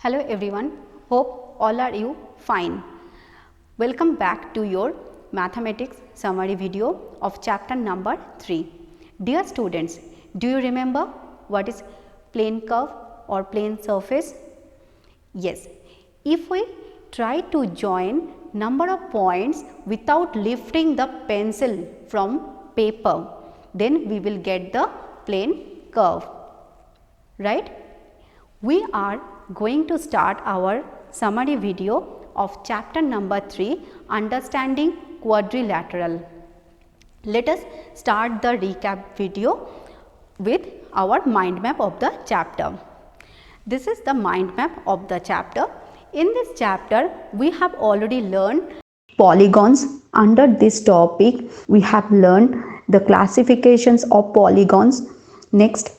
Hello everyone, hope all are you fine. Welcome back to your mathematics summary video of chapter number 3. Dear students, do you remember what is plane curve or plane surface? Yes, if we try to join number of points without lifting the pencil from paper, then we will get the plane curve, right? We are going to start our summary video of chapter number 3, Understanding Quadrilateral. Let us start the recap video with our mind map of the chapter. This is the mind map of the chapter. In this chapter, we have already learned polygons. Under this topic, we have learned the classifications of polygons. Next,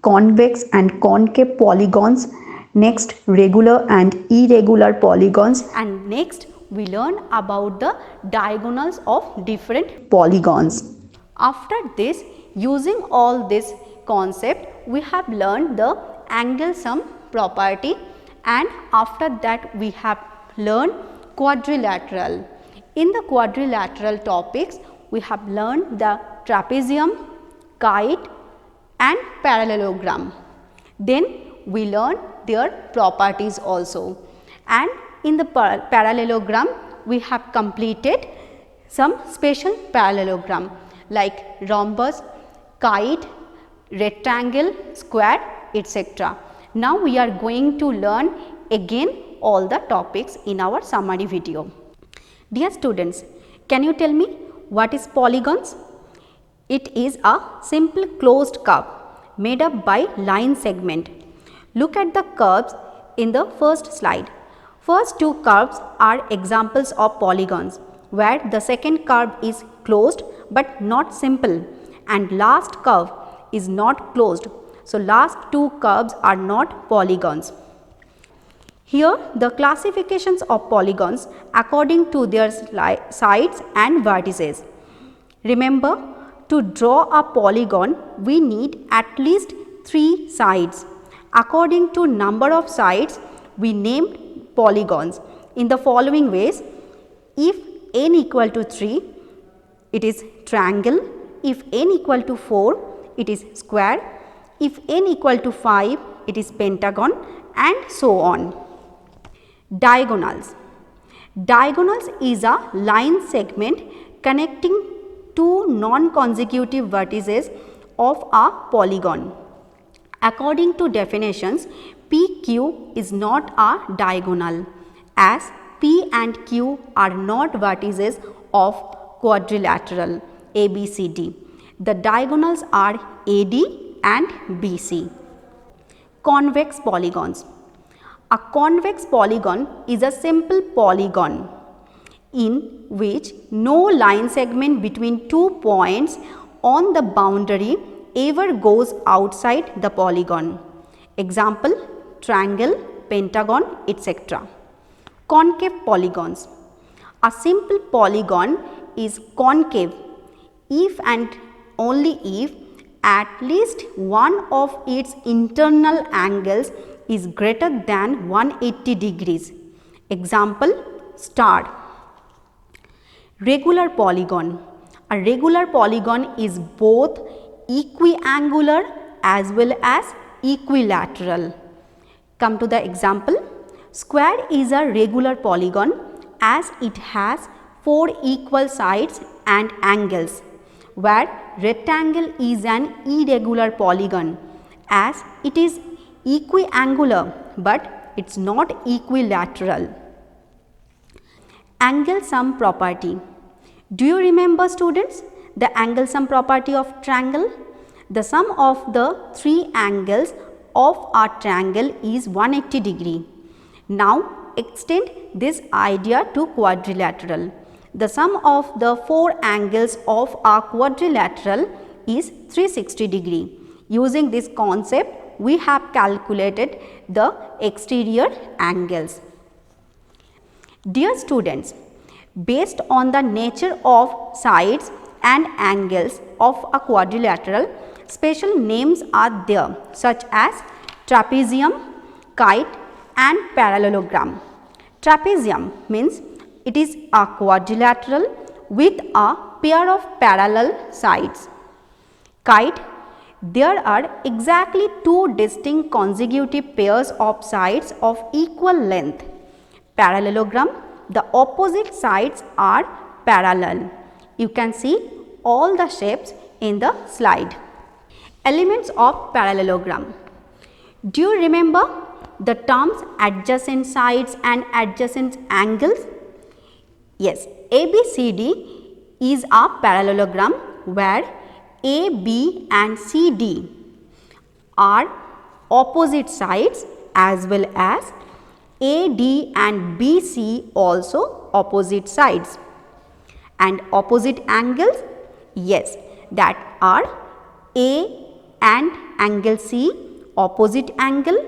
convex and concave polygons, next regular and irregular polygons, and next we learn about the diagonals of different polygons. After this, using all this concept, we have learned the angle sum property, and after that we have learned quadrilateral. In the quadrilateral topics, we have learned the trapezium, kite and parallelogram. Then we learn their properties also, and in the parallelogram we have completed some special parallelogram like rhombus, kite, rectangle, square, etc. Now we are going to learn again all the topics in our summary video. Dear students, can you tell me what is polygons? It is a simple closed curve made up by line segment. Look at the curves in the first slide. First two curves are examples of polygons, where the second curve is closed but not simple, and last curve is not closed. So last two curves are not polygons. Here the classifications of polygons according to their sides and vertices. Remember, to draw a polygon, we need at least 3 sides. According to number of sides, we named polygons in the following ways. If n equal to 3, it is triangle. If n equal to 4, it is square. If n equal to 5, it is pentagon, and so on. Diagonals. Diagonals is a line segment connecting two non-consecutive vertices of a polygon. According to definitions, PQ is not a diagonal, as P and Q are not vertices of quadrilateral ABCD. The diagonals are AD and BC. Convex polygons. A convex polygon is a simple polygon in which no line segment between 2 points on the boundary ever goes outside the polygon. Example, triangle, pentagon, etc. Concave polygons. A simple polygon is concave if and only if at least one of its internal angles is greater than 180 degrees. Example, star. Regular polygon. A regular polygon is both equiangular as well as equilateral. Come to the example. Square is a regular polygon as it has 4 equal sides and angles, where rectangle is an irregular polygon as it is equiangular but it is not equilateral. Angle sum property. Do you remember, students, the angle sum property of triangle? The sum of the 3 angles of a triangle is 180 degree. Now extend this idea to quadrilateral. The sum of the 4 angles of a quadrilateral is 360 degree. Using this concept, we have calculated the exterior angles. Dear students, based on the nature of sides and angles of a quadrilateral, special names are there such as trapezium, kite and parallelogram. Trapezium means it is a quadrilateral with a pair of parallel sides. Kite, there are exactly two distinct consecutive pairs of sides of equal length. Parallelogram, the opposite sides are parallel. You can see all the shapes in the slide. Elements of parallelogram. Do you remember the terms adjacent sides and adjacent angles? Yes, ABCD is a parallelogram where AB and CD are opposite sides as well as AD and BC also opposite sides. And opposite angles? Yes, that are A and angle C opposite angle.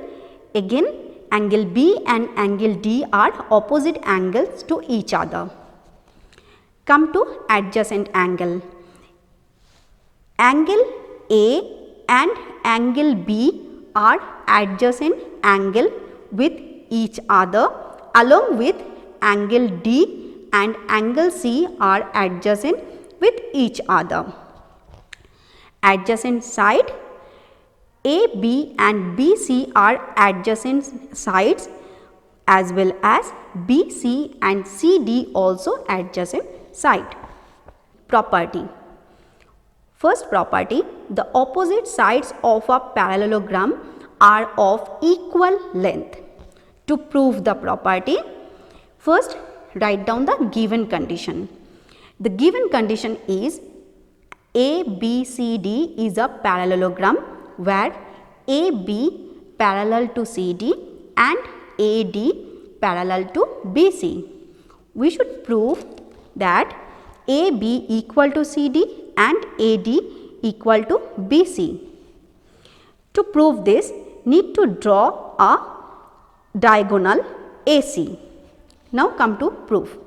Again, angle B and angle D are opposite angles to each other. Come to adjacent angle. Angle A and angle B are adjacent angle with each other, along with angle D and angle C are adjacent with each other. Adjacent side, AB and BC are adjacent sides as well as BC and CD also adjacent side. Property. First property, the opposite sides of a parallelogram are of equal length. To prove the property, first write down the given condition. The given condition is ABCD is a parallelogram where AB parallel to CD and AD parallel to BC. We should prove that AB equal to CD and AD equal to BC. To prove this, need to draw a diagonal AC. Now come to proof.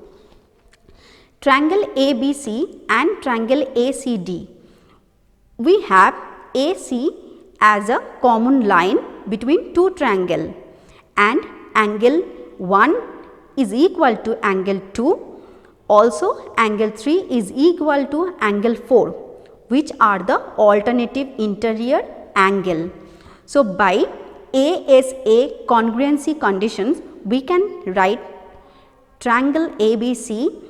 Triangle ABC and triangle ACD. We have AC as a common line between two triangles and angle 1 is equal to angle 2. Also, angle 3 is equal to angle 4, which are the alternative interior angle. So, by ASA congruency conditions, we can write triangle ABC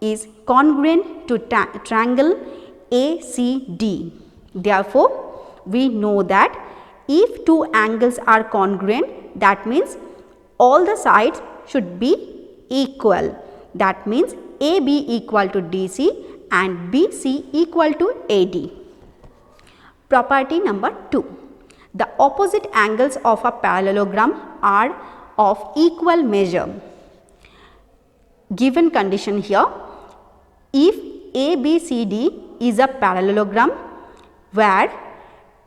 is congruent to triangle ACD. Therefore, we know that if two angles are congruent, that means all the sides should be equal. That means AB equal to DC and BC equal to AD. Property number 2. The opposite angles of a parallelogram are of equal measure. Given condition here, if ABCD is a parallelogram where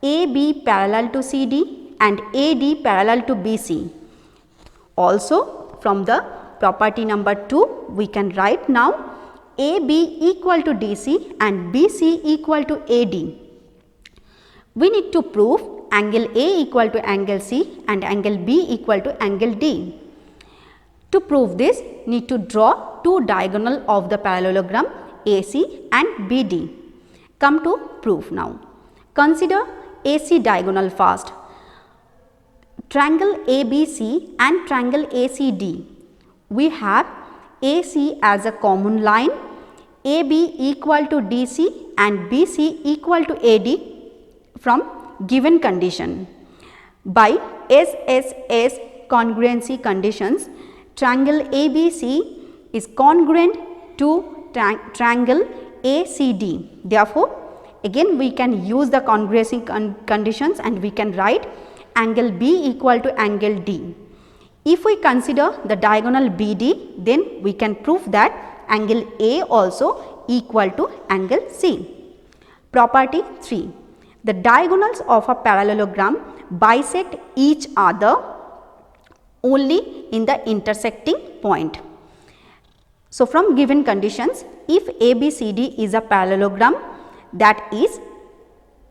AB parallel to CD and AD parallel to BC. Also, from the property number 2, we can write now AB equal to DC and BC equal to AD. We need to prove angle A equal to angle C and angle B equal to angle D. To prove this, need to draw two diagonal of the parallelogram AC and BD. Come to proof now. Consider AC diagonal first. Triangle ABC and triangle ACD. We have AC as a common line, AB equal to DC and BC equal to AD from given condition. By SSS congruency conditions, triangle ABC is congruent to triangle ACD. Therefore, again we can use the congruency conditions and we can write angle B equal to angle D. If we consider the diagonal BD, then we can prove that angle A also equal to angle C. Property 3. The diagonals of a parallelogram bisect each other only in the intersecting point. So, from given conditions, if ABCD is a parallelogram, that is,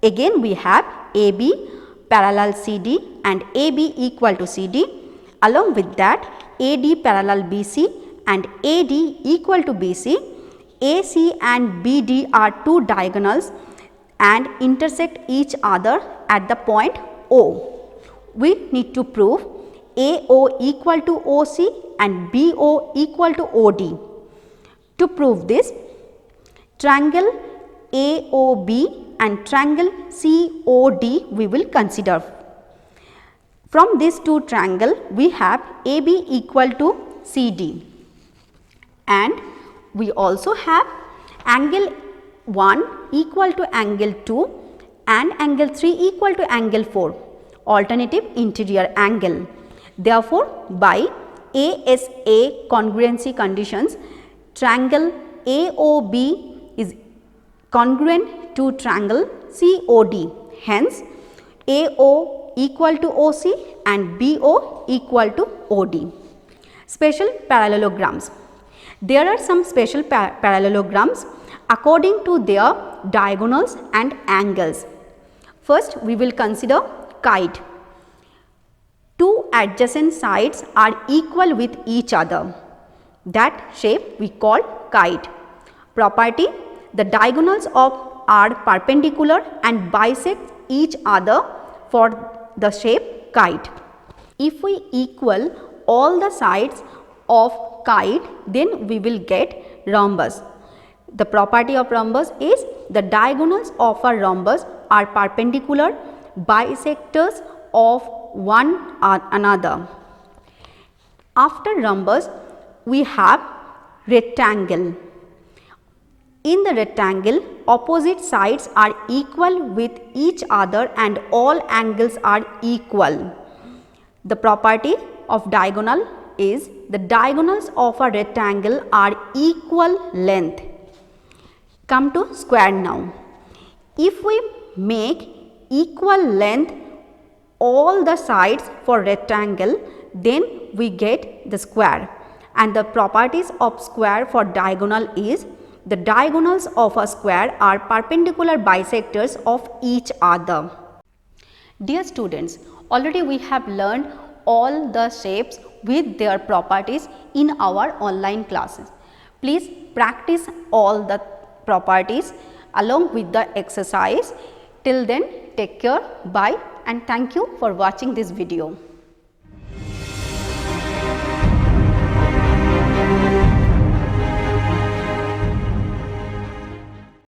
again we have AB parallel CD and AB equal to CD. Along with that, AD parallel BC and AD equal to BC, AC and BD are two diagonals and intersect each other at the point O. We need to prove AO equal to OC and BO equal to OD. To prove this, triangle AOB and triangle COD we will consider. From these two triangles, we have AB equal to CD, and we also have angle 1 equal to angle 2 and angle 3 equal to angle 4, alternative interior angle. Therefore, by ASA congruency conditions, triangle AOB is congruent to triangle COD. Hence, AO equal to OC and BO equal to OD. Special parallelograms. There are some special parallelograms according to their diagonals and angles. First, we will consider kite. Two adjacent sides are equal with each other. That shape we call kite. Property: the diagonals are perpendicular and bisect each other for the shape kite. If we equal all the sides of kite, then we will get rhombus. The property of rhombus is the diagonals of a rhombus are perpendicular bisectors of one another. After rhombus, we have rectangle. In the rectangle, opposite sides are equal with each other and all angles are equal. The property of diagonal is the diagonals of a rectangle are equal length. Come to square now. If we make equal length all the sides for rectangle, then we get the square, and the properties of square for diagonal is the diagonals of a square are perpendicular bisectors of each other. Dear students, already we have learned all the shapes with their properties in our online classes. Please practice all the properties along with the exercise. Till then, take care, bye, and thank you for watching this video.